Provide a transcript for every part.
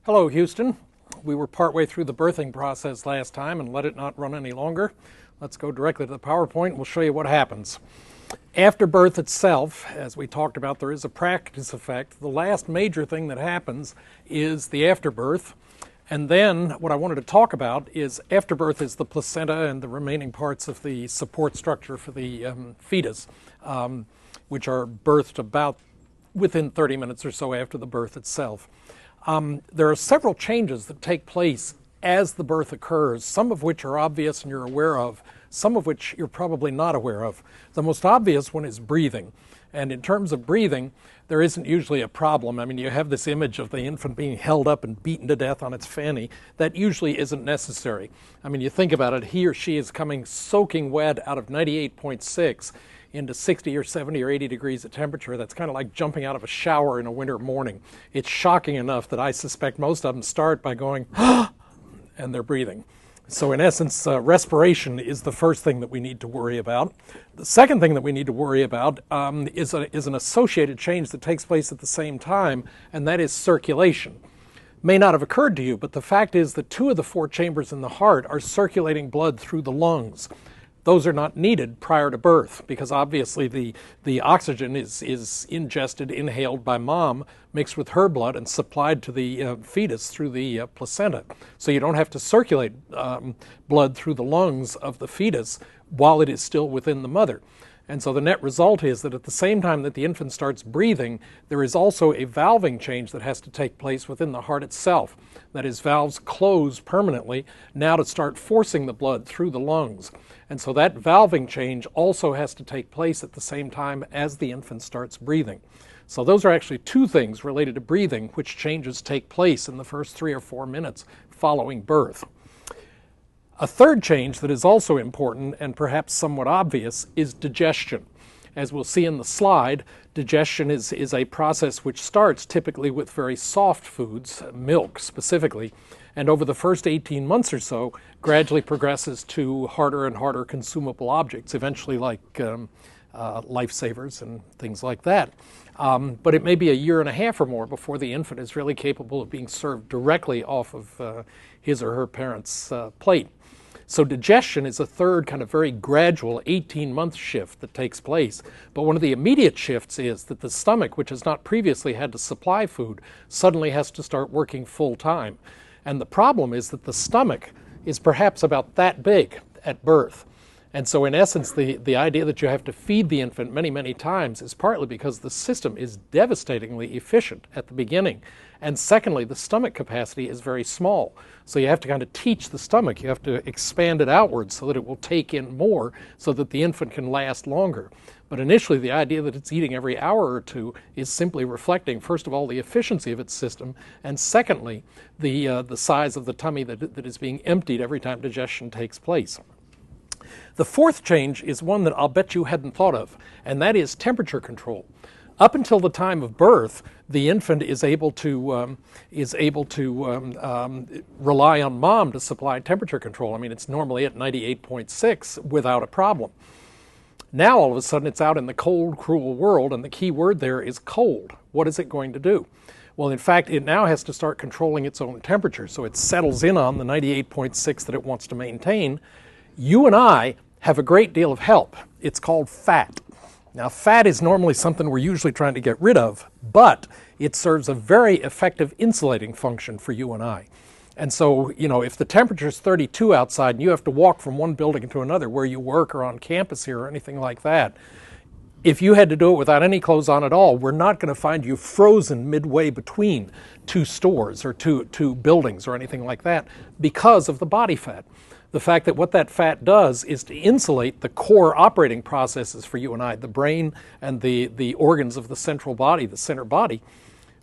Hello, Houston. We were partway through the birthing process last time and let it not run any longer. Let's go directly to the PowerPoint and we'll show you what happens. After birth itself, as we talked about, there is a practice effect. The last major thing that happens is the afterbirth. And then what I wanted to talk about is afterbirth is the placenta and the remaining parts of the support structure for the fetus, which are birthed about within 30 minutes or so after the birth itself. There are several changes that take place as the birth occurs, some of which are obvious and you're aware of, some of which you're probably not aware of. The most obvious one is breathing. And in terms of breathing, there isn't usually a problem. I mean, you have this image of the infant being held up and beaten to death on its fanny. That usually isn't necessary. I mean, you think about it, he or she is coming soaking wet out of 98.6 into 60 or 70 or 80 degrees of temperature. That's kind of like jumping out of a shower in a winter morning. It's shocking enough that I suspect most of them start by going, and they're breathing. So in essence, respiration is the first thing that we need to worry about. The second thing that we need to worry about is an associated change that takes place at the same time, and that is circulation. May not have occurred to you, but the fact is that 2 of the 4 chambers in the heart are circulating blood through the lungs. Those are not needed prior to birth because obviously the oxygen is ingested, inhaled by mom, mixed with her blood and supplied to the fetus through the placenta. So you don't have to circulate blood through the lungs of the fetus while it is still within the mother. And so the net result is that at the same time that the infant starts breathing, there is also a valving change that has to take place within the heart itself. That is, valves close permanently now to start forcing the blood through the lungs. And so that valving change also has to take place at the same time as the infant starts breathing. So those are actually 2 things related to breathing, which changes take place in the first 3 or 4 minutes following birth. A third change that is also important and perhaps somewhat obvious is digestion. As we'll see in the slide, digestion is a process which starts typically with very soft foods, milk specifically, and over the first 18 months or so gradually progresses to harder and harder consumable objects, eventually like lifesavers and things like that. But it may be a year and a half or more before the infant is really capable of being served directly off of his or her parent's plate. So digestion is a third kind of very gradual 18-month shift that takes place. But one of the immediate shifts is that the stomach, which has not previously had to supply food, suddenly has to start working full time. And the problem is that the stomach is perhaps about that big at birth. And so in essence, the idea that you have to feed the infant many, many times is partly because the system is devastatingly efficient at the beginning. And secondly, the stomach capacity is very small. So you have to kind of teach the stomach. You have to expand it outwards so that it will take in more so that the infant can last longer. But initially, the idea that it's eating every hour or 2 is simply reflecting, first of all, the efficiency of its system, and secondly, the size of the tummy that is being emptied every time digestion takes place. The fourth change is one that I'll bet you hadn't thought of, and that is temperature control. Up until the time of birth, the infant is able to rely on mom to supply temperature control. I mean, it's normally at 98.6 without a problem. Now, all of a sudden, it's out in the cold, cruel world, and the key word there is cold. What is it going to do? Well, in fact, it now has to start controlling its own temperature, so it settles in on the 98.6 that it wants to maintain. You and I have a great deal of help. It's called fat. Now, fat is normally something we're usually trying to get rid of, but it serves a very effective insulating function for you and I. And so, you know, if the temperature is 32 outside and you have to walk from one building to another where you work or on campus here or anything like that, if you had to do it without any clothes on at all, we're not going to find you frozen midway between 2 stores or two buildings or anything like that because of the body fat. The fact that what that fat does is to insulate the core operating processes for you and I, the brain and the organs of the central body, the center body,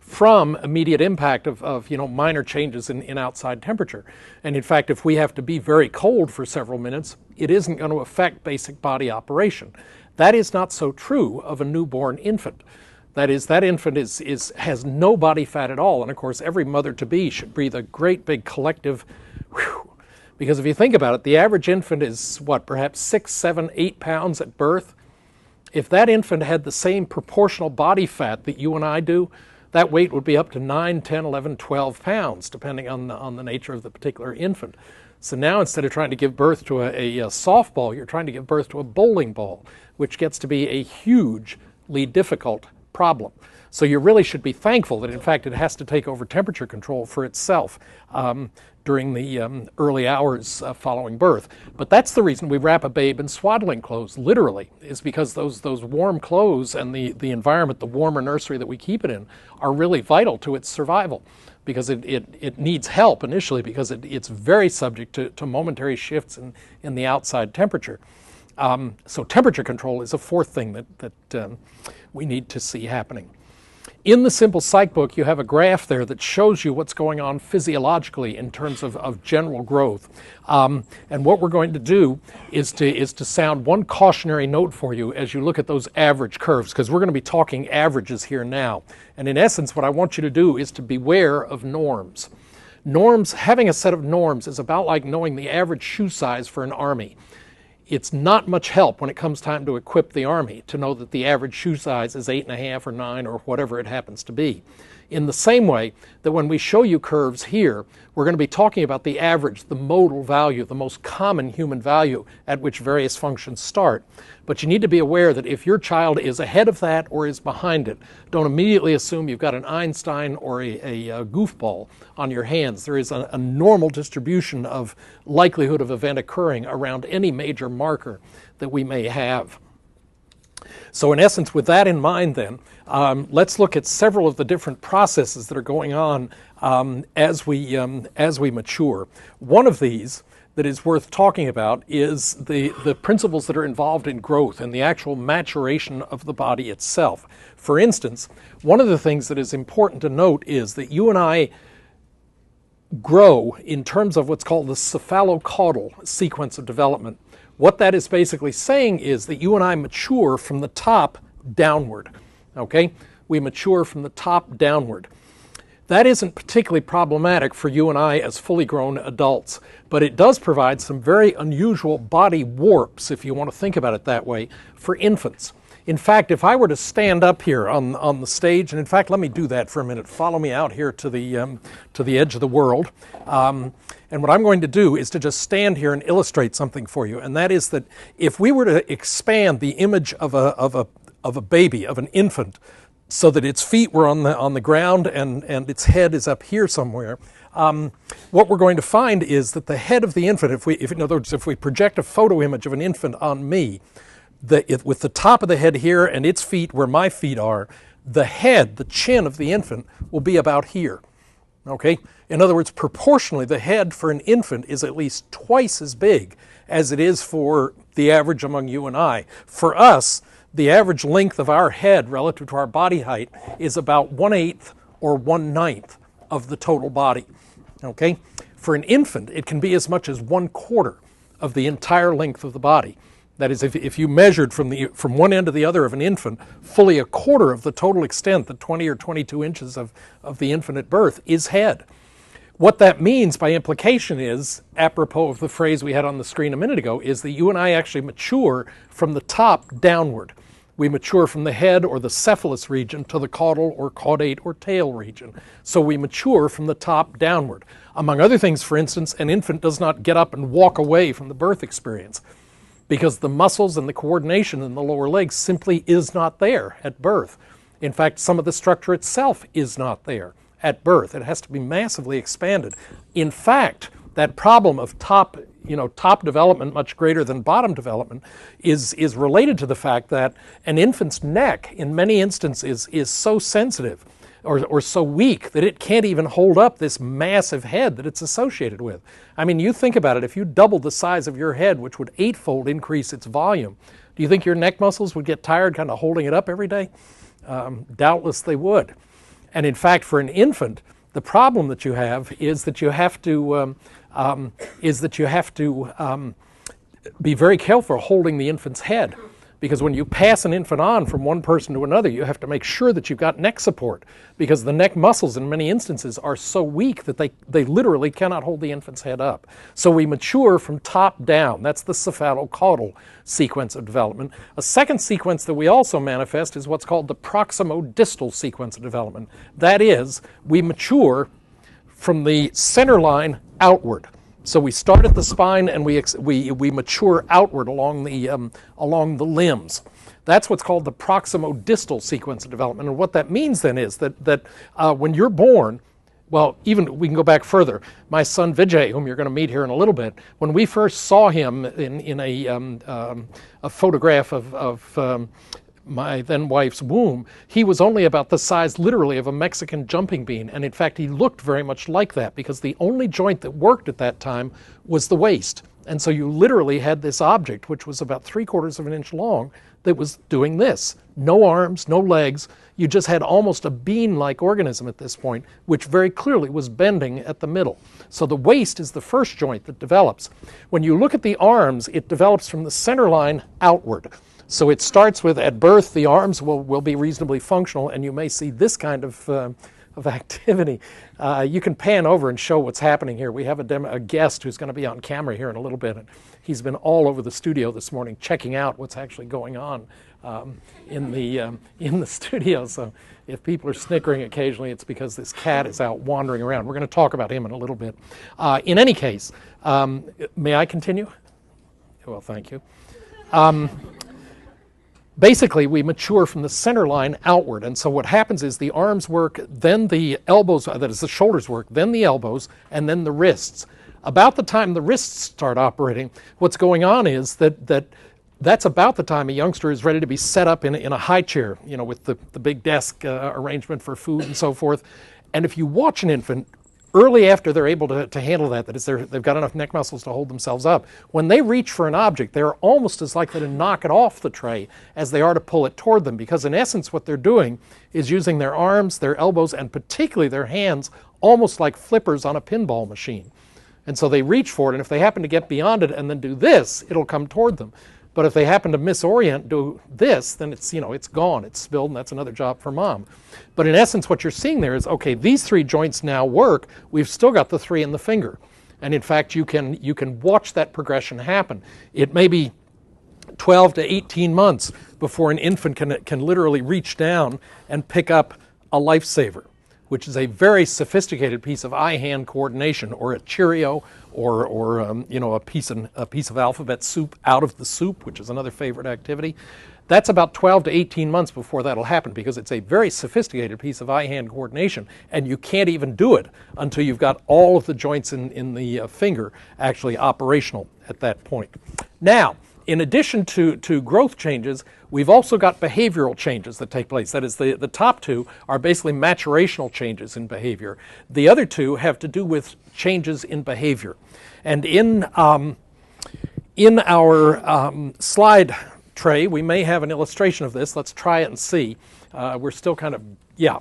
from immediate impact of minor changes in outside temperature. And in fact, if we have to be very cold for several minutes, it isn't going to affect basic body operation. That is not so true of a newborn infant. That is, that infant has no body fat at all. And of course, every mother-to-be should breathe a great big collective whew. Because if you think about it, the average infant is, perhaps 6, 7, 8 pounds at birth. If that infant had the same proportional body fat that you and I do, that weight would be up to 9, 10, 11, 12 pounds, depending on the nature of the particular infant. So now instead of trying to give birth to a softball, you're trying to give birth to a bowling ball, which gets to be a hugely difficult problem. So you really should be thankful that, in fact, it has to take over temperature control for itself during the early hours following birth. But that's the reason we wrap a babe in swaddling clothes, literally, is because those warm clothes and the environment, the warmer nursery that we keep it in, are really vital to its survival, because it needs help initially, because it's very subject to momentary shifts in the outside temperature. So temperature control is a fourth thing that we need to see happening. In the Simple Psych book, you have a graph there that shows you what's going on physiologically in terms of general growth. And what we're going to do is to sound one cautionary note for you as you look at those average curves, because we're going to be talking averages here now. And in essence, what I want you to do is to beware of norms. Norms, having a set of norms is about like knowing the average shoe size for an army. It's not much help when it comes time to equip the army to know that the average shoe size is 8.5 or 9 or whatever it happens to be. In the same way that when we show you curves here, we're going to be talking about the average, the modal value, the most common human value at which various functions start. But you need to be aware that if your child is ahead of that or is behind it, don't immediately assume you've got an Einstein or a goofball on your hands. There is a normal distribution of likelihood of event occurring around any major marker that we may have. So in essence, with that in mind then, let's look at several of the different processes that are going on as we mature. One of these that is worth talking about is the principles that are involved in growth and the actual maturation of the body itself. For instance, one of the things that is important to note is that you and I grow in terms of what's called the cephalocaudal sequence of development. What that is basically saying is that you and I mature from the top downward, okay? We mature from the top downward. That isn't particularly problematic for you and I as fully grown adults, but it does provide some very unusual body warps, if you want to think about it that way, for infants. In fact, if I were to stand up here on the stage, and in fact, let me do that for a minute. Follow me out here to the edge of the world. And what I'm going to do is to just stand here and illustrate something for you, and that is that if we were to expand the image of a baby, of an infant, so that its feet were on the ground and its head is up here somewhere, what we're going to find is that the head of the infant, in other words, if we project a photo image of an infant on me, with the top of the head here and its feet where my feet are, the head, the chin of the infant will be about here. Okay? In other words, proportionally, the head for an infant is at least twice as big as it is for the average among you and I. For us, the average length of our head relative to our body height is about 1/8 or 1/9 of the total body. Okay? For an infant, it can be as much as 1/4 of the entire length of the body. That is, if you measured from one end to the other of an infant, fully 1/4 of the total extent, the 20 or 22 inches of the infant at birth, is head. What that means by implication is, apropos of the phrase we had on the screen a minute ago, is that you and I actually mature from the top downward. We mature from the head or the cephalus region to the caudal or caudate or tail region. So we mature from the top downward. Among other things, for instance, an infant does not get up and walk away from the birth experience, because the muscles and the coordination in the lower legs simply is not there at birth. In fact, some of the structure itself is not there at birth. It has to be massively expanded. In fact, that problem of top development much greater than bottom development is related to the fact that an infant's neck, in many instances, is so sensitive or so weak that it can't even hold up this massive head that it's associated with. I mean, you think about it, if you doubled the size of your head, which would 8-fold increase its volume, do you think your neck muscles would get tired kind of holding it up every day? Doubtless they would. And in fact, for an infant, the problem that you have is that you have to be very careful holding the infant's head, because when you pass an infant on from one person to another, you have to make sure that you've got neck support, because the neck muscles in many instances are so weak that they literally cannot hold the infant's head up. So we mature from top down. That's the cephalocaudal sequence of development. A second sequence that we also manifest is what's called the proximodistal sequence of development. That is, we mature from the center line outward. So we start at the spine and we mature outward along the limbs. That's what's called the proximodistal sequence of development. And what that means then is that when you're born, well, even we can go back further. My son Vijay, whom you're going to meet here in a little bit, when we first saw him in a photograph of my then wife's womb, he was only about the size literally of a Mexican jumping bean. And in fact, he looked very much like that, because the only joint that worked at that time was the waist. And so you literally had this object, which was about 3/4 of an inch long, that was doing this. No arms, no legs. You just had almost a bean-like organism at this point, which very clearly was bending at the middle. So the waist is the first joint that develops. When you look at the arms, it develops from the center line outward. So it starts with, at birth, the arms will be reasonably functional, and you may see this kind of activity. You can pan over and show what's happening here. We have a guest who's going to be on camera here in a little bit, and he's been all over the studio this morning checking out what's actually going on in the studio. So if people are snickering occasionally, it's because this cat is out wandering around. We're going to talk about him in a little bit. In any case, may I continue? Well, thank you. Basically, we mature from the center line outward. And so what happens is the arms work, then the elbows, that is the shoulders work, then the elbows, and then the wrists. About the time the wrists start operating, what's going on is that's about the time a youngster is ready to be set up in a high chair, you know, with the big desk arrangement for food and so forth. And if you watch an infant, early after they're able to handle that is they've got enough neck muscles to hold themselves up, when they reach for an object, they're almost as likely to knock it off the tray as they are to pull it toward them, because in essence what they're doing is using their arms, their elbows, and particularly their hands almost like flippers on a pinball machine. And so they reach for it, and if they happen to get beyond it and then do this, it'll come toward them. But if they happen to misorient, do this, then it's, you know, it's gone, it's spilled, and that's another job for mom. But in essence, what you're seeing there is, okay, these three joints now work. We've still got the three in the finger. And in fact, you can watch that progression happen. It may be 12 to 18 months before an infant can literally reach down and pick up a lifesaver, which is a very sophisticated piece of eye-hand coordination, or a Cheerio, or you know, a piece of alphabet soup out of the soup, which is another favorite activity. That's about 12 to 18 months before that'll happen, because it's a very sophisticated piece of eye-hand coordination, and you can't even do it until you've got all of the joints in the finger actually operational at that point. Now, in addition to growth changes, we've also got behavioral changes that take place. That is, the top two are basically maturational changes in behavior. The other two have to do with changes in behavior. And in our slide tray, we may have an illustration of this. Let's try it and see. We're still kind of, yeah.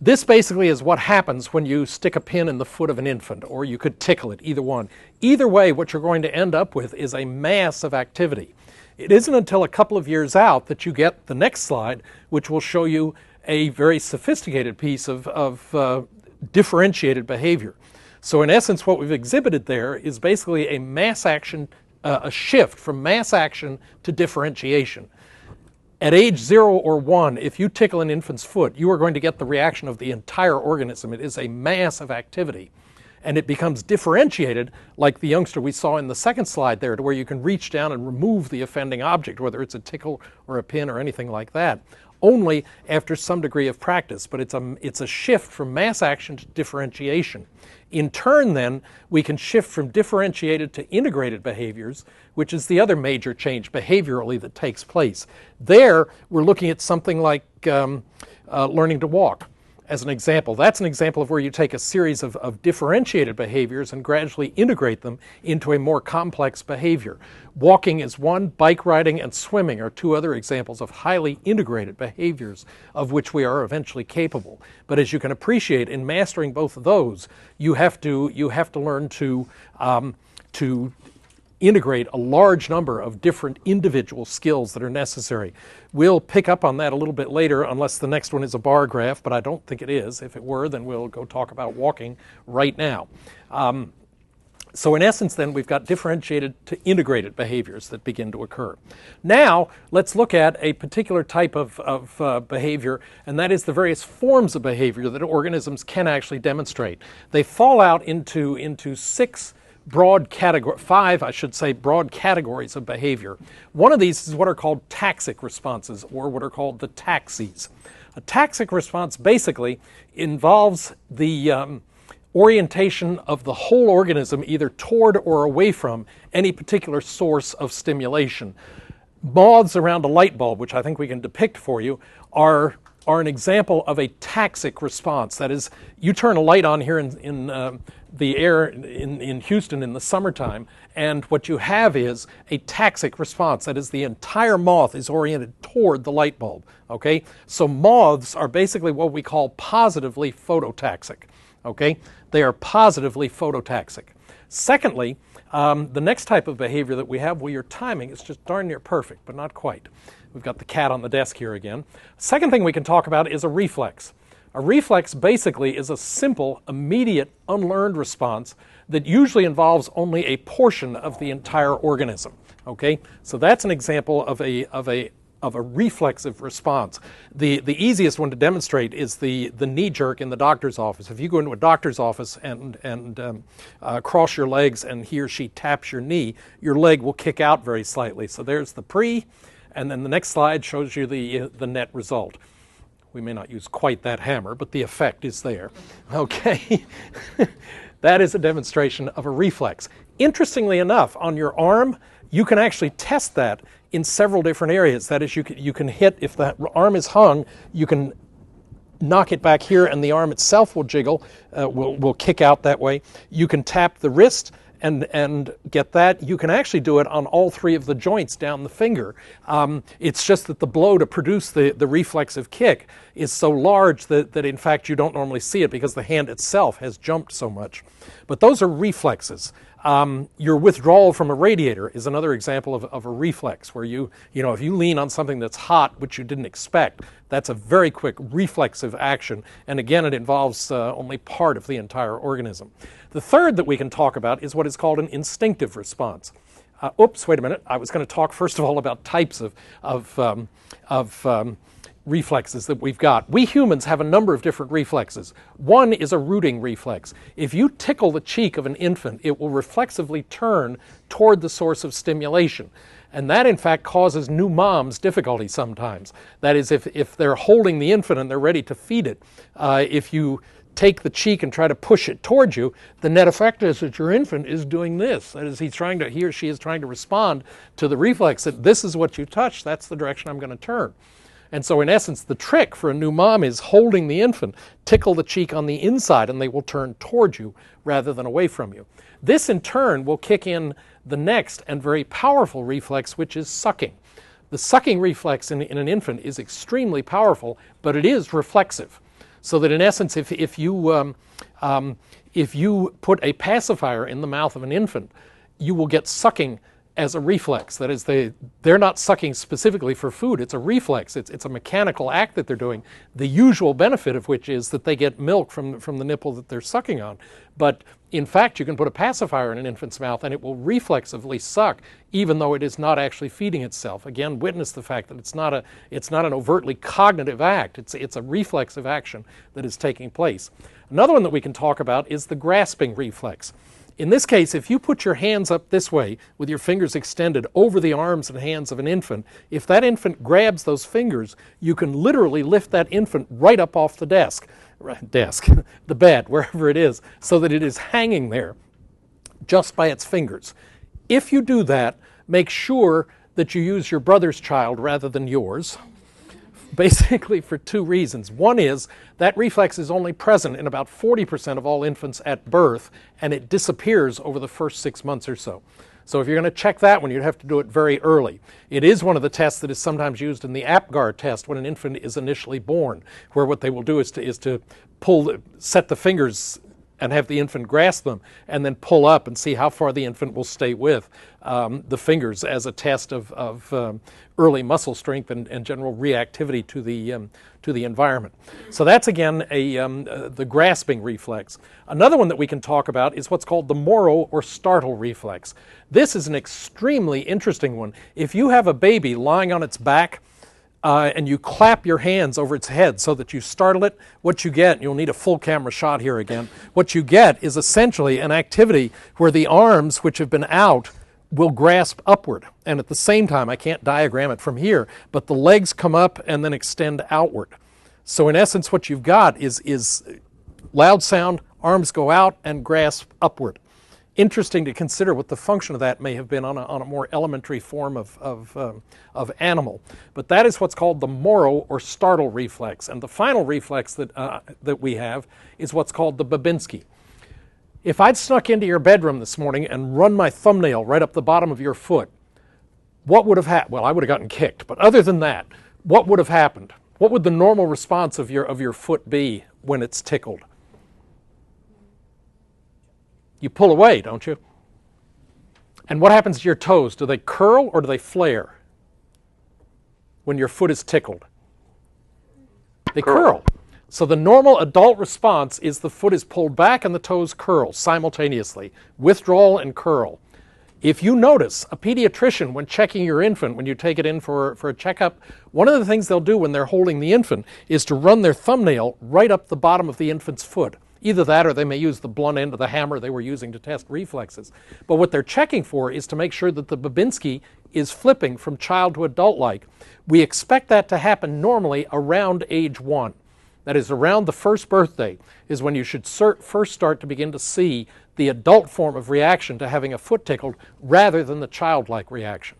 This basically is what happens when you stick a pin in the foot of an infant, or you could tickle it, either one. Either way, what you're going to end up with is a mass of activity. It isn't until a couple of years out that you get the next slide, which will show you a very sophisticated piece of differentiated behavior. So in essence, what we've exhibited there is basically a mass action, a shift from mass action to differentiation. At age 0 or 1, if you tickle an infant's foot, you are going to get the reaction of the entire organism. It is a mass of activity. And it becomes differentiated, like the youngster we saw in the second slide there, to where you can reach down and remove the offending object, whether it's a tickle or a pin or anything like that, only after some degree of practice. But it's a shift from mass action to differentiation. In turn, then, we can shift from differentiated to integrated behaviors, which is the other major change behaviorally that takes place. There, we're looking at something like learning to walk. As an example, that's an example of where you take a series of differentiated behaviors and gradually integrate them into a more complex behavior. Walking is one, bike riding and swimming are two other examples of highly integrated behaviors of which we are eventually capable. But as you can appreciate, in mastering both of those, you have to learn to integrate a large number of different individual skills that are necessary. We'll pick up on that a little bit later, unless the next one is a bar graph, but I don't think it is. If it were, then we'll go talk about walking right now. So in essence, then, we've got differentiated to integrated behaviors that begin to occur. Now, let's look at a particular type of behavior, and that is the various forms of behavior that organisms can actually demonstrate. They fall out into five, I should say, broad categories of behavior. One of these is what are called taxic responses, or what are called the taxes. A taxic response basically involves the orientation of the whole organism either toward or away from any particular source of stimulation. Moths around a light bulb, which I think we can depict for you, are an example of a taxic response. That is, you turn a light on here in the air in Houston in the summertime, and what you have is a taxic response. That is, the entire moth is oriented toward the light bulb. Okay? So moths are basically what we call positively phototaxic. Okay? They are positively phototaxic. Secondly, the next type of behavior that we have, well, your timing is just darn near perfect, but not quite. We've got the cat on the desk here again. Second thing we can talk about is a reflex. A reflex basically is a simple, immediate, unlearned response that usually involves only a portion of the entire organism. Okay? So that's an example of a reflexive response. The easiest one to demonstrate is the knee jerk in the doctor's office. If you go into a doctor's office and cross your legs and he or she taps your knee, your leg will kick out very slightly. So there's the pre, and then the next slide shows you the net result. We may not use quite that hammer, but the effect is there. Okay, that is a demonstration of a reflex. Interestingly enough, on your arm, you can actually test that in several different areas. That is, you can hit, if that arm is hung, you can knock it back here and the arm itself will jiggle, will kick out that way. You can tap the wrist and get that. You can actually do it on all three of the joints down the finger. It's just that the blow to produce the reflexive kick is so large that in fact you don't normally see it because the hand itself has jumped so much. But those are reflexes. Your withdrawal from a radiator is another example of a reflex where if you lean on something that's hot, which you didn't expect, that's a very quick reflexive action. And again, it involves only part of the entire organism. The third that we can talk about is what is called an instinctive response. Wait a minute. I was going to talk first of all about types of reflexes that we've got. We humans have a number of different reflexes. One is a rooting reflex. If you tickle the cheek of an infant, it will reflexively turn toward the source of stimulation. And that, in fact, causes new moms difficulty sometimes. That is, if they're holding the infant and they're ready to feed it, if you take the cheek and try to push it towards you, the net effect is that your infant is doing this. That is, he or she is trying to respond to the reflex that this is what you touch, that's the direction I'm going to turn. And so in essence, the trick for a new mom is holding the infant, tickle the cheek on the inside, and they will turn towards you rather than away from you. This in turn will kick in the next and very powerful reflex, which is sucking. The sucking reflex in an infant is extremely powerful, but it is reflexive. So that in essence, if you put a pacifier in the mouth of an infant, you will get sucking as a reflex. That is, they're not sucking specifically for food. It's a reflex. It's a mechanical act that they're doing, the usual benefit of which is that they get milk from the nipple that they're sucking on. But in fact, you can put a pacifier in an infant's mouth and it will reflexively suck, even though it is not actually feeding itself. Again, witness the fact that it's not an overtly cognitive act. It's a reflexive action that is taking place. Another one that we can talk about is the grasping reflex. In this case, if you put your hands up this way with your fingers extended over the arms and hands of an infant, if that infant grabs those fingers, you can literally lift that infant right up off the the bed, wherever it is, so that it is hanging there just by its fingers. If you do that, make sure that you use your brother's child rather than yours. Basically for two reasons. One is that reflex is only present in about 40% of all infants at birth, and it disappears over the first 6 months or so. So if you're going to check that one, you'd have to do it very early. It is one of the tests that is sometimes used in the APGAR test when an infant is initially born, where what they will do is to set the fingers and have the infant grasp them, and then pull up and see how far the infant will stay with the fingers as a test of early muscle strength and general reactivity to the environment. So that's again the grasping reflex. Another one that we can talk about is what's called the moro or startle reflex. This is an extremely interesting one. If you have a baby lying on its back, and you clap your hands over its head so that you startle it, what you get, and you'll need a full camera shot here again, what you get is essentially an activity where the arms which have been out will grasp upward. And at the same time, I can't diagram it from here, but the legs come up and then extend outward. So in essence, what you've got is loud sound, arms go out and grasp upward. Interesting to consider what the function of that may have been on a more elementary form of animal. But that is what's called the moro or startle reflex. And the final reflex that we have is what's called the Babinski. If I'd snuck into your bedroom this morning and run my thumbnail right up the bottom of your foot, what would have happened? Well, I would have gotten kicked. But other than that, what would have happened? What would the normal response of your foot be when it's tickled? You pull away, don't you? And what happens to your toes? Do they curl or do they flare when your foot is tickled? They curl. So the normal adult response is the foot is pulled back and the toes curl simultaneously. Withdrawal and curl. If you notice, a pediatrician, when checking your infant, when you take it in for a checkup, one of the things they'll do when they're holding the infant is to run their thumbnail right up the bottom of the infant's foot. Either that or they may use the blunt end of the hammer they were using to test reflexes. But what they're checking for is to make sure that the Babinski is flipping from child to adult-like. We expect that to happen normally around age 1. That is, around the first birthday is when you should first start to begin to see the adult form of reaction to having a foot tickled rather than the childlike reaction.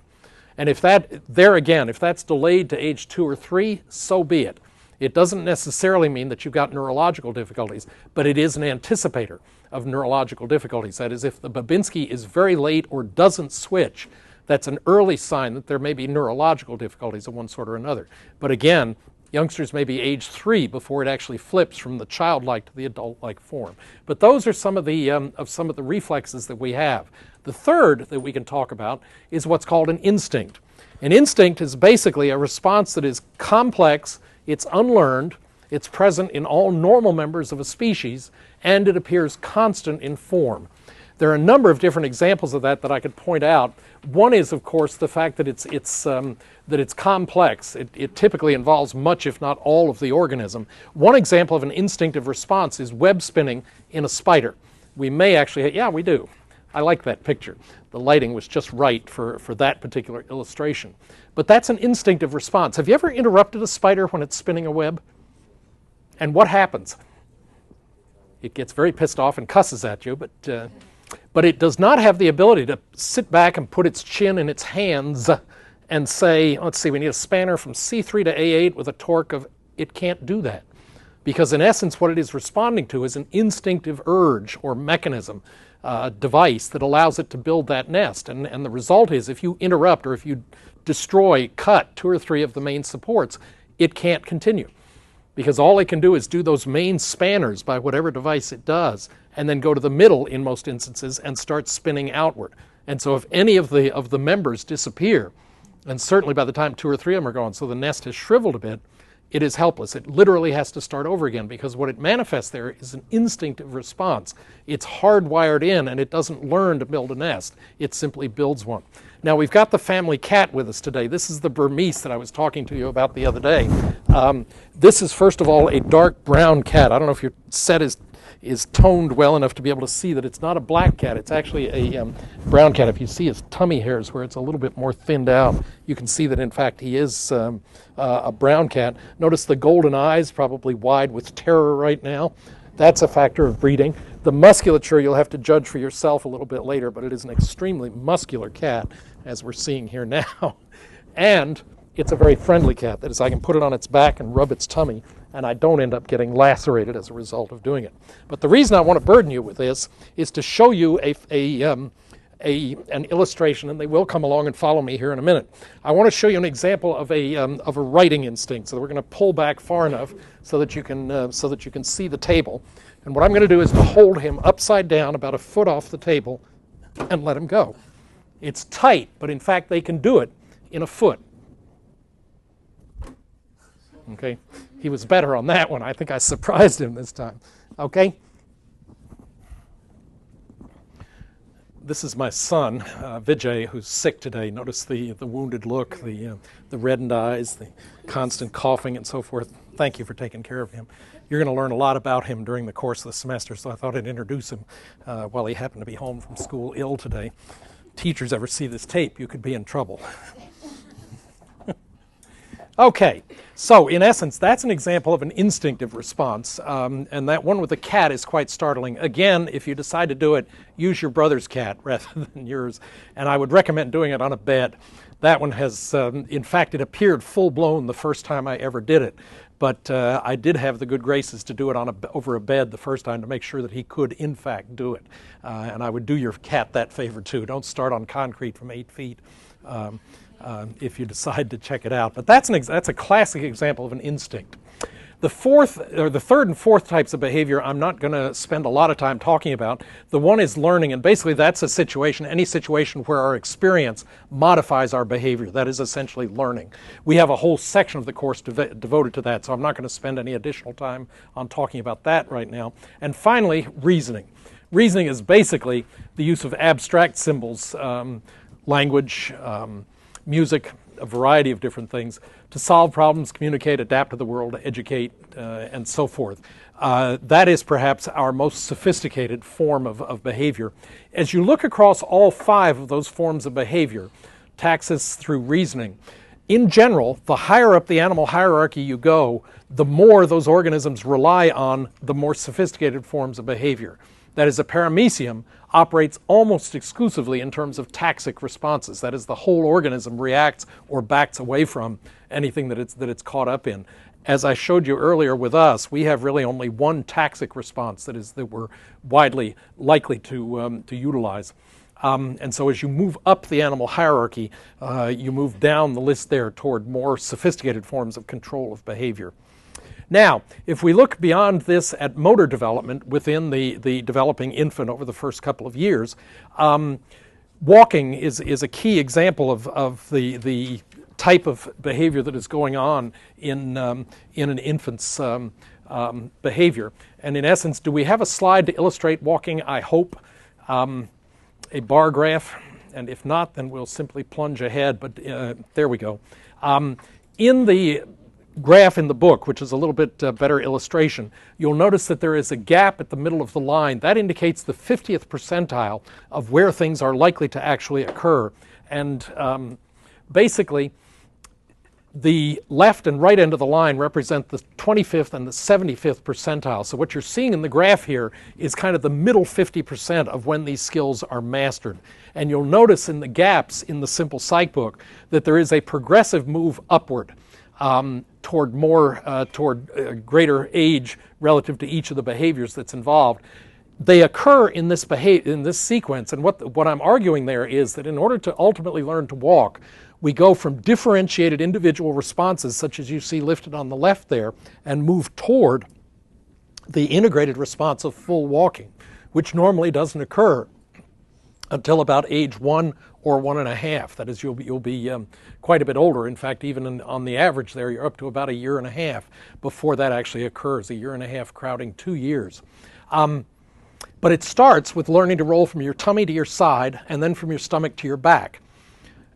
And if that's delayed to age 2 or 3, so be it. It doesn't necessarily mean that you've got neurological difficulties, but it is an anticipator of neurological difficulties. That is, if the Babinski is very late or doesn't switch, that's an early sign that there may be neurological difficulties of one sort or another. But again, youngsters may be age 3 before it actually flips from the childlike to the adult-like form. But those are some of the reflexes that we have. The third that we can talk about is what's called an instinct. An instinct is basically a response that is complex, it's unlearned, it's present in all normal members of a species, and it appears constant in form. There are a number of different examples of that I could point out. One is, of course, the fact that it's complex. It typically involves much, if not all, of the organism. One example of an instinctive response is web spinning in a spider. We may actually, yeah, we do. I like that picture. The lighting was just right for that particular illustration. But that's an instinctive response. Have you ever interrupted a spider when it's spinning a web? And what happens? It gets very pissed off and cusses at you, but it does not have the ability to sit back and put its chin in its hands and say, let's see, we need a spanner from C3 to A8 with a torque of, it can't do that. Because in essence, what it is responding to is an instinctive urge or mechanism, device that allows it to build that nest. And the result is if you interrupt or if you destroy, cut 2 or 3 of the main supports, it can't continue. Because all it can do is do those main spanners by whatever device it does, and then go to the middle in most instances and start spinning outward. And so if any of the members disappear, and certainly by the time 2 or 3 of them are gone, so the nest has shriveled a bit, it is helpless. It literally has to start over again because what it manifests there is an instinctive response. It's hardwired in and it doesn't learn to build a nest. It simply builds one. Now we've got the family cat with us today. This is the Burmese that I was talking to you about the other day. This is first of all a dark brown cat. I don't know if your set is toned well enough to be able to see that it's not a black cat. It's actually a brown cat. If you see his tummy hairs where it's a little bit more thinned out, you can see that in fact he is a brown cat. Notice the golden eyes, probably wide with terror right now. That's a factor of breeding. The musculature you'll have to judge for yourself a little bit later, but it is an extremely muscular cat, as we're seeing here now. And it's a very friendly cat. That is, I can put it on its back and rub its tummy, and I don't end up getting lacerated as a result of doing it. But the reason I want to burden you with this is to show you an illustration, and they will come along and follow me here in a minute. I want to show you an example of a writing instinct. So we're going to pull back far enough so that you can see the table. And what I'm going to do is to hold him upside down about a foot off the table and let him go. It's tight, but in fact they can do it in a foot. Okay, he was better on that one. I think I surprised him this time. Okay. This is my son, Vijay, who's sick today. Notice the wounded look, the reddened eyes, the constant coughing and so forth. Thank you for taking care of him. You're going to learn a lot about him during the course of the semester, so I thought I'd introduce him while he happened to be home from school ill today. Teachers ever see this tape, you could be in trouble. Okay, so in essence, that's an example of an instinctive response, and that one with the cat is quite startling. Again, if you decide to do it, use your brother's cat rather than yours, and I would recommend doing it on a bed. That one has, in fact, it appeared full-blown the first time I ever did it, but I did have the good graces to do it on over a bed the first time to make sure that he could, in fact, do it. And I would do your cat that favor, too. Don't start on concrete from 8 feet. If you decide to check it out. But that's a classic example of an instinct. The third and fourth types of behavior I'm not going to spend a lot of time talking about. The one is learning, and basically that's a situation, any situation where our experience modifies our behavior. That is essentially learning. We have a whole section of the course devoted to that, so I'm not going to spend any additional time on talking about that right now. And finally, reasoning. Reasoning is basically the use of abstract symbols, language, music, a variety of different things, to solve problems, communicate, adapt to the world, educate, and so forth. That is perhaps our most sophisticated form of behavior. As you look across all 5 of those forms of behavior, taxis through reasoning, in general, the higher up the animal hierarchy you go, the more those organisms rely on the more sophisticated forms of behavior. That is, a paramecium operates almost exclusively in terms of taxic responses. That is, the whole organism reacts or backs away from anything that it's caught up in. As I showed you earlier with us, we have really only one taxic response that we're widely likely to utilize. And so as you move up the animal hierarchy, you move down the list there toward more sophisticated forms of control of behavior. Now, if we look beyond this at motor development within the developing infant over the first couple of years, walking is a key example of the type of behavior that is going on in an infant's behavior. And in essence, do we have a slide to illustrate walking? I hope. A bar graph, and if not, then we'll simply plunge ahead, but there we go. In the graph in the book, which is a little bit better illustration, you'll notice that there is a gap at the middle of the line. That indicates the 50th percentile of where things are likely to actually occur. And basically, the left and right end of the line represent the 25th and the 75th percentile. So what you're seeing in the graph here is kind of the middle 50% of when these skills are mastered. And you'll notice in the gaps in the simple psych book that there is a progressive move upward toward greater age relative to each of the behaviors that's involved. They occur in this sequence, and what I'm arguing there is that in order to ultimately learn to walk, we go from differentiated individual responses, such as you see lifted on the left there, and move toward the integrated response of full walking, which normally doesn't occur until about age 1 or 1.5. That is, you'll be quite a bit older. In fact, even on the average there, you're up to about 1.5 years before that actually occurs, 1.5 years crowding 2 years. But it starts with learning to roll from your tummy to your side and then from your stomach to your back.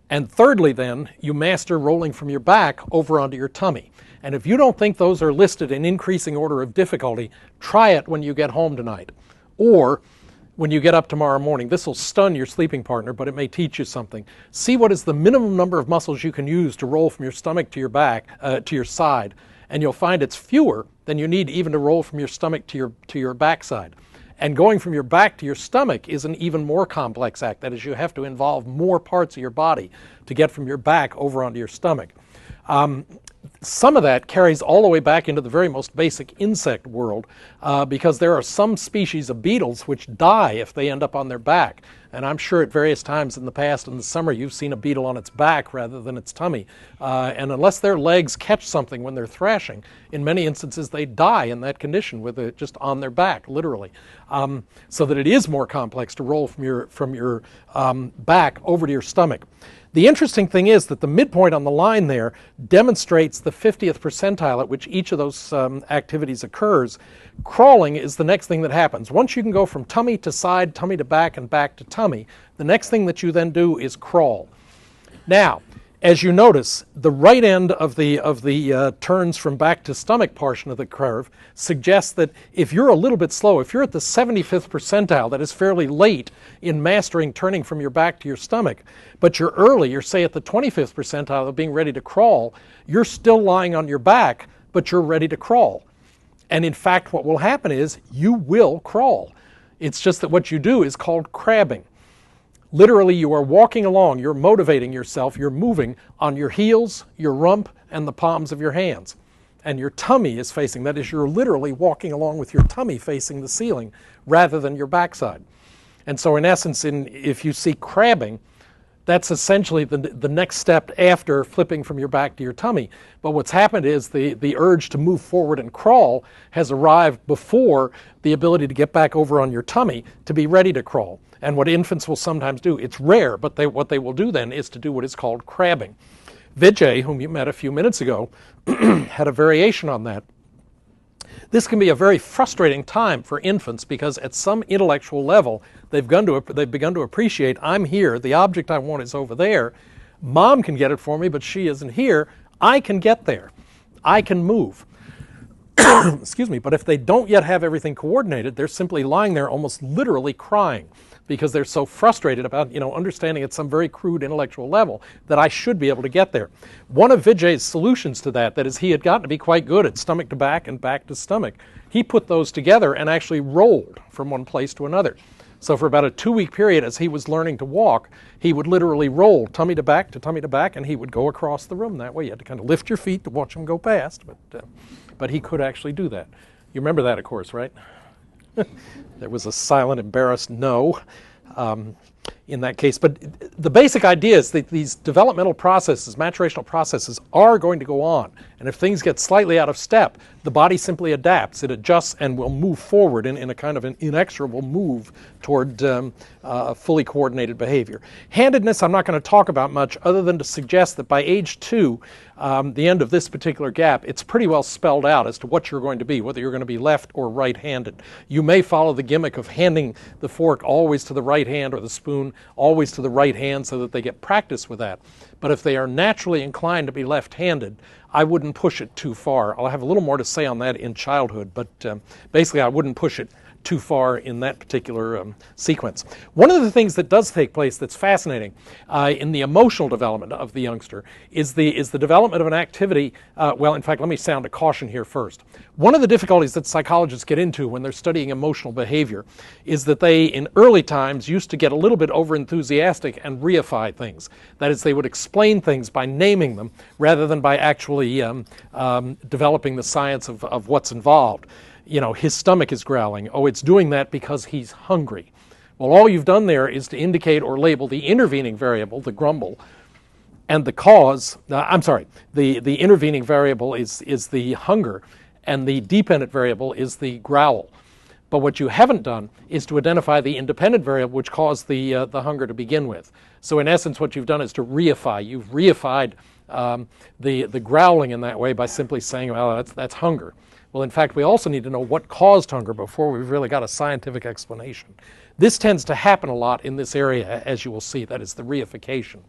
And thirdly, then, you master rolling from your back over onto your tummy. And if you don't think those are listed in increasing order of difficulty, try it when you get home tonight. Or when you get up tomorrow morning. This will stun your sleeping partner, but it may teach you something. See what is the minimum number of muscles you can use to roll from your stomach to your back, to your side. And you'll find it's fewer than you need even to roll from your stomach to your backside. And going from your back to your stomach is an even more complex act. That is, you have to involve more parts of your body to get from your back over onto your stomach. some of that carries all the way back into the very most basic insect world, because there are some species of beetles which die if they end up on their back. And I'm sure at various times in the past, in the summer, you've seen a beetle on its back rather than its tummy. And unless their legs catch something when they're thrashing, in many instances they die in that condition with it just on their back, literally. So that it is more complex to roll from your back over to your stomach. The interesting thing is that the midpoint on the line there demonstrates the 50th percentile at which each of those activities occurs. Crawling is the next thing that happens. Once you can go from tummy to side, tummy to back, and back to tummy, the next thing that you then do is crawl. Now, as you notice, the right end of the turns from back to stomach portion of the curve suggests that if you're a little bit slow, if you're at the 75th percentile, that is fairly late in mastering turning from your back to your stomach, but you're early, you're say at the 25th percentile of being ready to crawl, you're still lying on your back, but you're ready to crawl. And in fact, what will happen is you will crawl. It's just that what you do is called crabbing. Literally, you are walking along, you're motivating yourself, you're moving on your heels, your rump, and the palms of your hands. And your tummy is facing, that is, you're literally walking along with your tummy facing the ceiling rather than your backside. And so in essence, if you see crabbing, that's essentially the next step after flipping from your back to your tummy. But what's happened is the urge to move forward and crawl has arrived before the ability to get back over on your tummy to be ready to crawl. And what infants will sometimes do, it's rare, but what they will do then is to do what is called crabbing. Vijay, whom you met a few minutes ago, had a variation on that. This can be a very frustrating time for infants because at some intellectual level, they've begun to appreciate, I'm here, the object I want is over there. Mom can get it for me, but she isn't here. I can get there. I can move. Excuse me, but if they don't yet have everything coordinated, they're simply lying there almost literally crying because they're so frustrated about, understanding at some very crude intellectual level that I should be able to get there. One of Vijay's solutions to that is he had gotten to be quite good at stomach to back and back to stomach. He put those together and actually rolled from one place to another. So for about a 2-week period as he was learning to walk, he would literally roll tummy to back, and he would go across the room that way. You had to kind of lift your feet to watch him go past, but he could actually do that. You remember that, of course, right? There was a silent, embarrassed no in that case. But the basic idea is that these developmental processes, maturational processes, are going to go on. And if things get slightly out of step, the body simply adapts. It adjusts and will move forward in a kind of an inexorable move toward fully coordinated behavior. Handedness I'm not going to talk about much other than to suggest that by age 2, the end of this particular gap, it's pretty well spelled out as to what you're going to be, whether you're going to be left or right-handed. You may follow the gimmick of handing the fork always to the right hand or the spoon always to the right hand so that they get practice with that. But if they are naturally inclined to be left-handed, I wouldn't push it too far. I'll have a little more to say on that in childhood, but basically I wouldn't push it too far in that particular sequence. One of the things that does take place that's fascinating in the emotional development of the youngster is the development of an activity. Well, in fact, let me sound a caution here first. One of the difficulties that psychologists get into when they're studying emotional behavior is that they, in early times, used to get a little bit overenthusiastic and reify things. That is, they would explain things by naming them rather than by actually developing the science of what's involved. His stomach is growling. Oh, it's doing that because he's hungry. Well, all you've done there is to indicate or label the intervening variable, the grumble, and the cause. The intervening variable is the hunger, and the dependent variable is the growl. But what you haven't done is to identify the independent variable which caused the hunger to begin with. So in essence, what you've done is to reify. You've reified the growling in that way by simply saying, well, that's hunger. Well, in fact, we also need to know what caused hunger before we've really got a scientific explanation. This tends to happen a lot in this area, as you will see. That is the reification.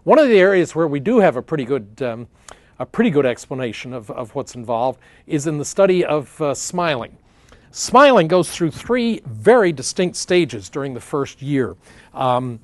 One of the areas where we do have a pretty good explanation of what's involved is in the study of smiling. Smiling goes through 3 very distinct stages during the first year. And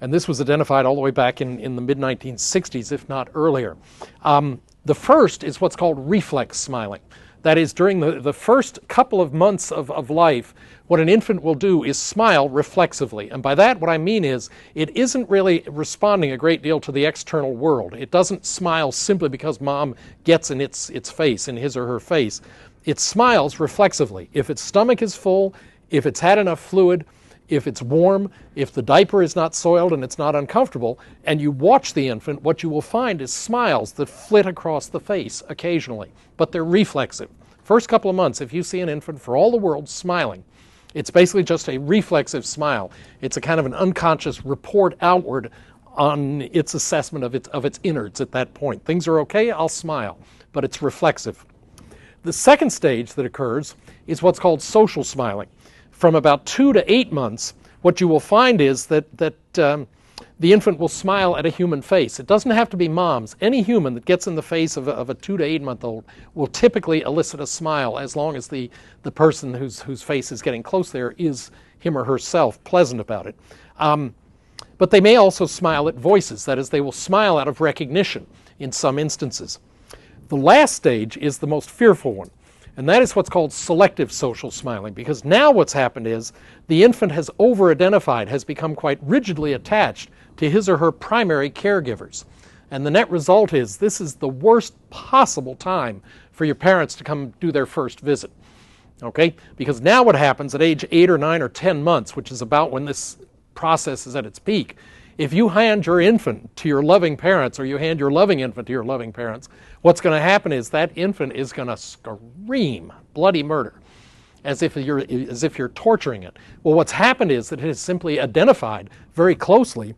this was identified all the way back in the mid-1960s, if not earlier. The first is what's called reflex smiling. That is, during the first couple of months of life, what an infant will do is smile reflexively. And by that, what I mean is it isn't really responding a great deal to the external world. It doesn't smile simply because mom gets in its face, in his or her face. It smiles reflexively. If its stomach is full, if it's had enough fluid, if it's warm, if the diaper is not soiled and it's not uncomfortable, and you watch the infant, what you will find is smiles that flit across the face occasionally, but they're reflexive. First couple of months, if you see an infant for all the world smiling, it's basically just a reflexive smile. It's a kind of an unconscious report outward on its assessment of its innards at that point. Things are okay, I'll smile, but it's reflexive. The second stage that occurs is what's called social smiling. From about 2 to 8 months, what you will find is that the infant will smile at a human face. It doesn't have to be mom's. Any human that gets in the face of a 2 to 8 month old will typically elicit a smile as long as the person whose face is getting close there is him or herself pleasant about it. But they may also smile at voices. That is, they will smile out of recognition in some instances. The last stage is the most fearful one. And that is what's called selective social smiling, because now what's happened is the infant has over-identified, has become quite rigidly attached to his or her primary caregivers. And the net result is this is the worst possible time for your parents to come do their first visit. Okay? Because now what happens at age 8 or 9 or 10 months, which is about when this process is at its peak, if you hand your infant to your loving parents, or you hand your loving infant to your loving parents, what's going to happen is that infant is going to scream bloody murder, as if you're torturing it. Well, what's happened is that it has simply identified very closely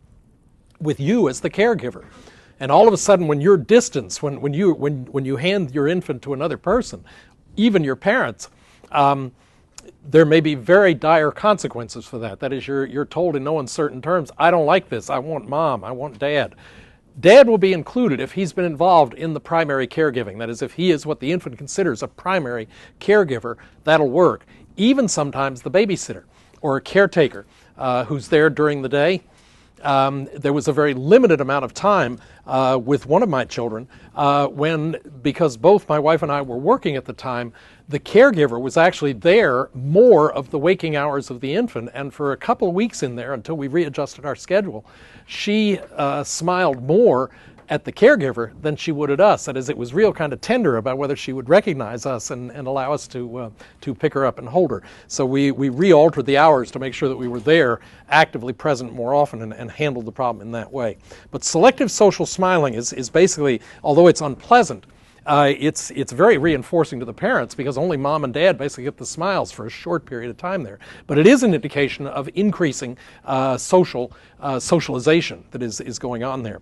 with you as the caregiver. And all of a sudden, when you're distanced, when you hand your infant to another person, even your parents, there may be very dire consequences for that. That is, you're told in no uncertain terms, I don't like this, I want mom, I want dad. Dad will be included if he's been involved in the primary caregiving. That is, if he is what the infant considers a primary caregiver, that'll work. Even sometimes the babysitter or a caretaker who's there during the day. There was a very limited amount of time with one of my children when, because both my wife and I were working at the time, the caregiver was actually there more of the waking hours of the infant, and for a couple of weeks in there, until we readjusted our schedule, she smiled more at the caregiver than she would at us. That is, it was real kind of tender about whether she would recognize us and allow us to pick her up and hold her. So we re-altered the hours to make sure that we were there, actively present more often, and handled the problem in that way. But selective social smiling is basically, although it's unpleasant, it's very reinforcing to the parents, because only mom and dad basically get the smiles for a short period of time there. But it is an indication of increasing socialization that is going on there.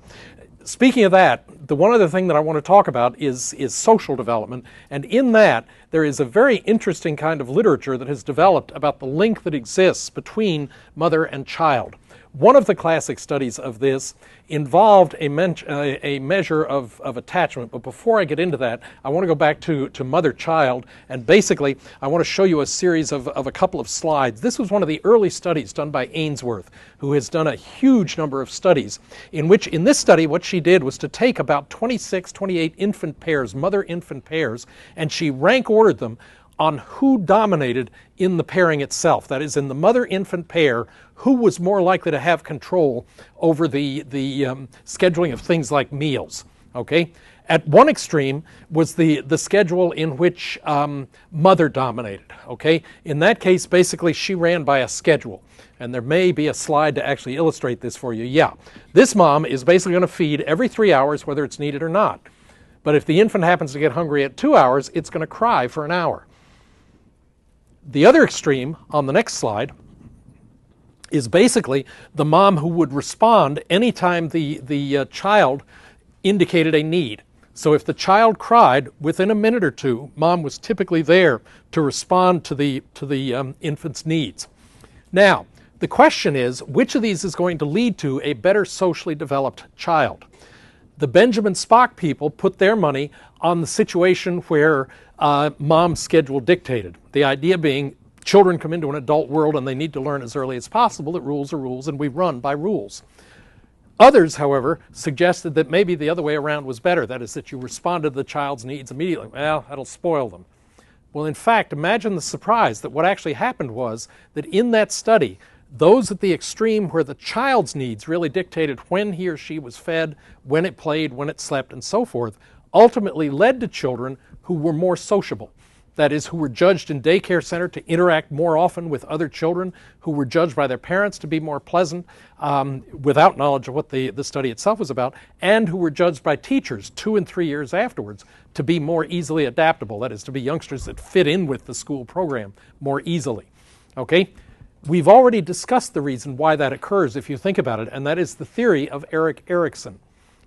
Speaking of that, the one other thing that I want to talk about is social development, and in that there is a very interesting kind of literature that has developed about the link that exists between mother and child. One of the classic studies of this involved a measure of attachment, but before I get into that, I want to go back to mother-child, and basically I want to show you a series of a couple of slides. This was one of the early studies done by Ainsworth, who has done a huge number of studies, in which, in this study, what she did was to take about 26, 28 infant pairs, mother-infant pairs, and she rank ordered them on who dominated in the pairing itself. That is, in the mother-infant pair, who was more likely to have control over the scheduling of things like meals. Okay? At one extreme was the schedule in which mother dominated. Okay? In that case, basically, she ran by a schedule. And there may be a slide to actually illustrate this for you. Yeah. This mom is basically going to feed every 3 hours, whether it's needed or not. But if the infant happens to get hungry at 2 hours, it's going to cry for an hour. The other extreme, on the next slide, is basically the mom who would respond anytime the child indicated a need. So if the child cried, within a minute or two, mom was typically there to respond to the infant's needs. Now, the question is, which of these is going to lead to a better socially developed child? The Benjamin Spock people put their money on the situation where mom's schedule dictated. The idea being, children come into an adult world and they need to learn as early as possible that rules are rules and we run by rules. Others, however, suggested that maybe the other way around was better. That is, that you responded to the child's needs immediately. Well, that'll spoil them. Well, in fact, imagine the surprise that what actually happened was that in that study, those at the extreme where the child's needs really dictated when he or she was fed, when it played, when it slept, and so forth, ultimately led to children who were more sociable. That is, who were judged in daycare center to interact more often with other children, who were judged by their parents to be more pleasant, without knowledge of what the study itself was about, and who were judged by teachers 2 and 3 years afterwards to be more easily adaptable. That is, to be youngsters that fit in with the school program more easily. Okay? We've already discussed the reason why that occurs, if you think about it, and that is the theory of Erik Erikson.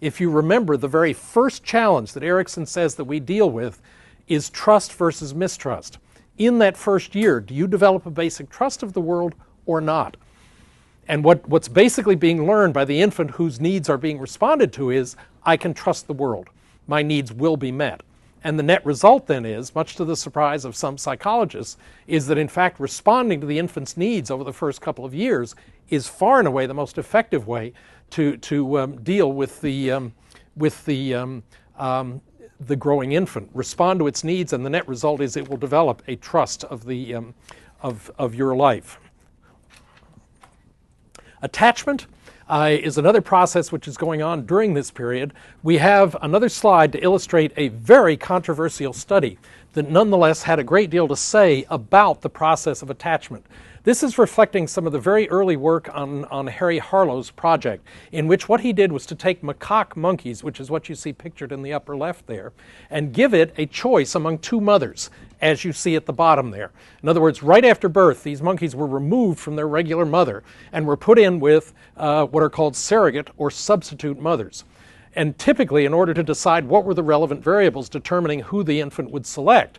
If you remember, the very first challenge that Erikson says that we deal with is trust versus mistrust. In that first year, do you develop a basic trust of the world or not? And what's basically being learned by the infant whose needs are being responded to is, I can trust the world. My needs will be met. And the net result then is, much to the surprise of some psychologists, is that in fact responding to the infant's needs over the first couple of years is far and away the most effective way to deal with the growing infant. Respond to its needs, and the net result is it will develop a trust of your life. Attachment is another process which is going on during this period. We have another slide to illustrate a very controversial study that nonetheless had a great deal to say about the process of attachment. This is reflecting some of the very early work on Harry Harlow's project, in which what he did was to take macaque monkeys, which is what you see pictured in the upper left there, and give it a choice among 2 mothers, as you see at the bottom there. In other words, right after birth, these monkeys were removed from their regular mother and were put in with what are called surrogate or substitute mothers. And typically, in order to decide what were the relevant variables determining who the infant would select,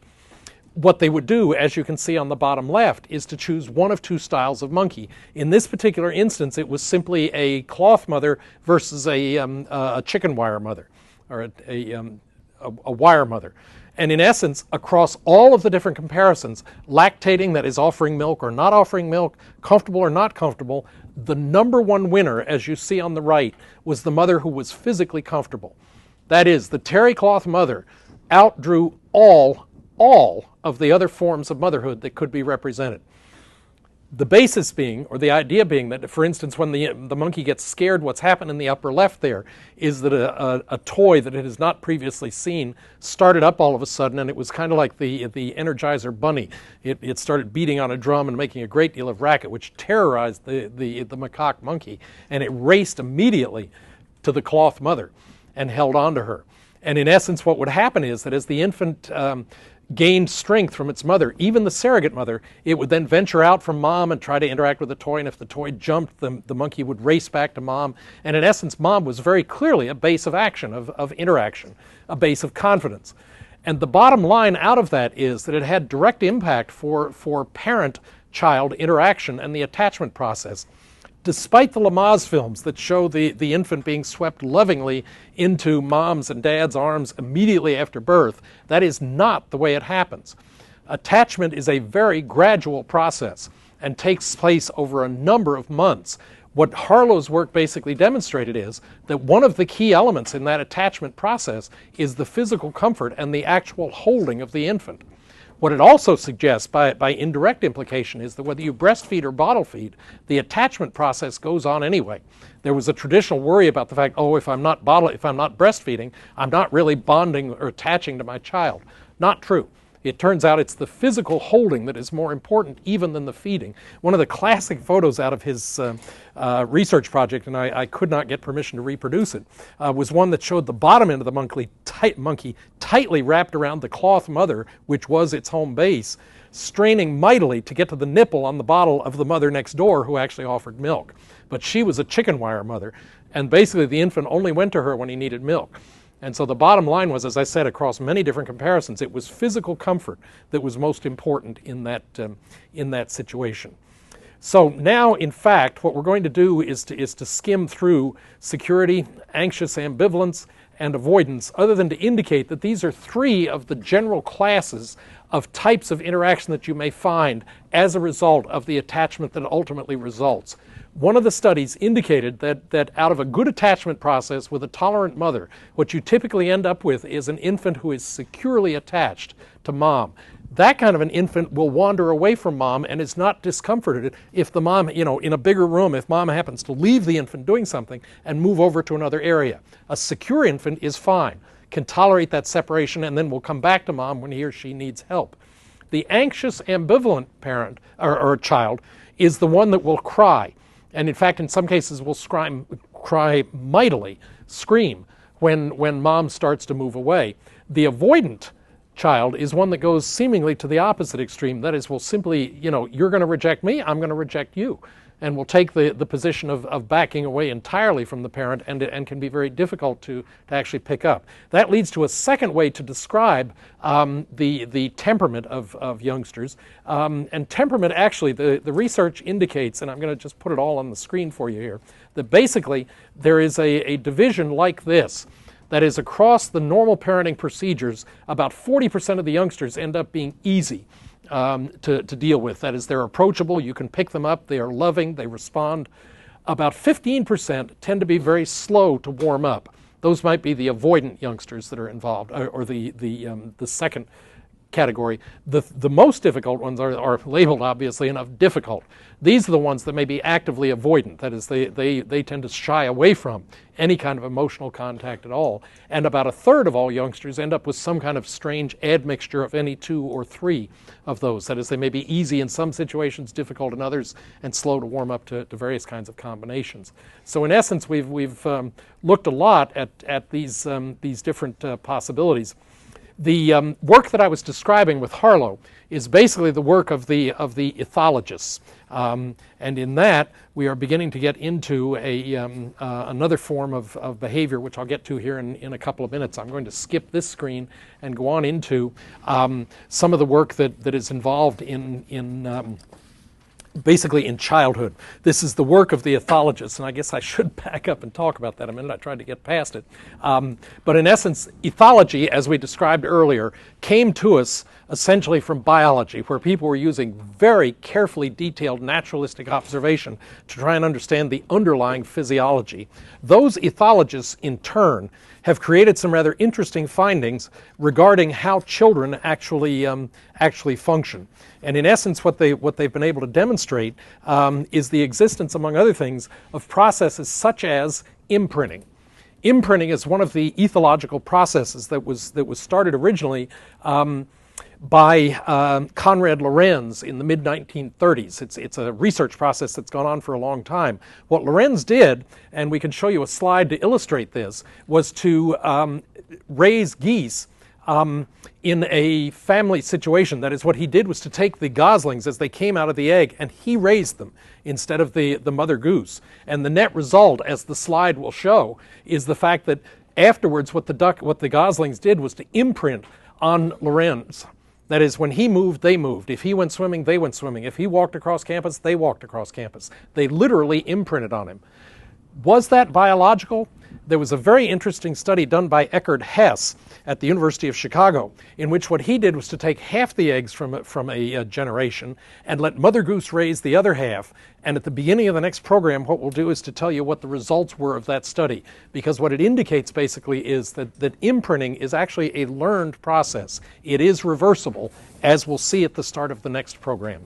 what they would do, as you can see on the bottom left, is to choose one of 2 styles of monkey. In this particular instance, it was simply a cloth mother versus a chicken wire mother, or a wire mother. And in essence, across all of the different comparisons, lactating, that is offering milk or not offering milk, comfortable or not comfortable, the number one winner, as you see on the right, was the mother who was physically comfortable. That is, the terry cloth mother outdrew all of the other forms of motherhood that could be represented. The basis being, or the idea being, that, for instance, when the monkey gets scared, what's happened in the upper left there is that a toy that it has not previously seen started up all of a sudden, and it was kind of like the Energizer Bunny. It started beating on a drum and making a great deal of racket, which terrorized the macaque monkey, and it raced immediately to the cloth mother and held on to her. And in essence, what would happen is that as the infant gained strength from its mother, even the surrogate mother, it would then venture out from mom and try to interact with the toy, and if the toy jumped, the monkey would race back to mom. And in essence, mom was very clearly a base of action, of interaction, a base of confidence. And the bottom line out of that is that it had direct impact for parent-child interaction and the attachment process. Despite the Lamaze films that show the infant being swept lovingly into mom's and dad's arms immediately after birth, that is not the way it happens. Attachment is a very gradual process and takes place over a number of months. What Harlow's work basically demonstrated is that one of the key elements in that attachment process is the physical comfort and the actual holding of the infant. What it also suggests, by indirect implication, is that whether you breastfeed or bottle feed, the attachment process goes on anyway. There was a traditional worry about the fact, if I'm not breastfeeding, I'm not really bonding or attaching to my child. Not true. It turns out it's the physical holding that is more important even than the feeding. One of the classic photos out of his research project, and I could not get permission to reproduce it, was one that showed the bottom end of the monkey tightly wrapped around the cloth mother, which was its home base, straining mightily to get to the nipple on the bottle of the mother next door who actually offered milk. But she was a chicken wire mother, and basically the infant only went to her when he needed milk. And so the bottom line was, as I said, across many different comparisons, it was physical comfort that was most important in that situation. So now, in fact, what we're going to do is to skim through security, anxious ambivalence, and avoidance, other than to indicate that these are 3 of the general classes of types of interaction that you may find as a result of the attachment that ultimately results. One of the studies indicated that out of a good attachment process with a tolerant mother, what you typically end up with is an infant who is securely attached to mom. that kind of an infant will wander away from mom and is not discomforted if the mom, in a bigger room, if mom happens to leave the infant doing something and move over to another area. A secure infant is fine, can tolerate that separation, and then will come back to mom when he or she needs help. The anxious, ambivalent parent or child is the one that will cry, and in fact, in some cases, will cry mightily, scream when mom starts to move away. The avoidant child is one that goes seemingly to the opposite extreme. That is, will simply, you're going to reject me, I'm going to reject you, and will take the position of backing away entirely from the parent, and can be very difficult to actually pick up. That leads to a second way to describe the temperament of youngsters. And temperament, actually, the research indicates, and I'm going to just put it all on the screen for you here, that basically there is a division like this. That is, across the normal parenting procedures, about 40% of the youngsters end up being easy to deal with. That is, they're approachable, you can pick them up, they are loving, they respond. About 15% tend to be very slow to warm up. Those might be the avoidant youngsters that are involved, or the second category. The most difficult ones are labeled, obviously, enough difficult. These are the ones that may be actively avoidant. That is, they tend to shy away from any kind of emotional contact at all. And about a third of all youngsters end up with some kind of strange admixture of any 2 or 3 of those. That is, they may be easy in some situations, difficult in others, and slow to warm up to various kinds of combinations. So in essence, we've looked a lot at these different possibilities. The work that I was describing with Harlow is basically the work of the ethologists, and in that we are beginning to get into another form of behavior, which I'll get to here in a couple of minutes. I'm going to skip this screen and go on into some of the work that is involved in basically in childhood. This is the work of the ethologists, and I guess I should back up and talk about that a minute. I tried to get past it. But in essence, ethology, as we described earlier, came to us essentially from biology, where people were using very carefully detailed naturalistic observation to try and understand the underlying physiology. Those ethologists, in turn, have created some rather interesting findings regarding how children actually function. And in essence, what they've been able to demonstrate is the existence, among other things, of processes such as imprinting. Imprinting is one of the ethological processes that was started originally by Konrad Lorenz in the mid-1930s. It's a research process that's gone on for a long time. What Lorenz did, and we can show you a slide to illustrate this, was to raise geese in a family situation. That is, what he did was to take the goslings as they came out of the egg, and he raised them instead of the mother goose. And the net result, as the slide will show, is the fact that afterwards what the goslings did was to imprint on Lorenz. That is, when he moved, they moved. If he went swimming, they went swimming. If he walked across campus, they walked across campus. They literally imprinted on him. Was that biological? There was a very interesting study done by Eckhard Hess at the University of Chicago, in which what he did was to take half the eggs from a generation and let Mother Goose raise the other half. And at the beginning of the next program, what we'll do is to tell you what the results were of that study. Because what it indicates basically is that imprinting is actually a learned process. It is reversible, as we'll see at the start of the next program.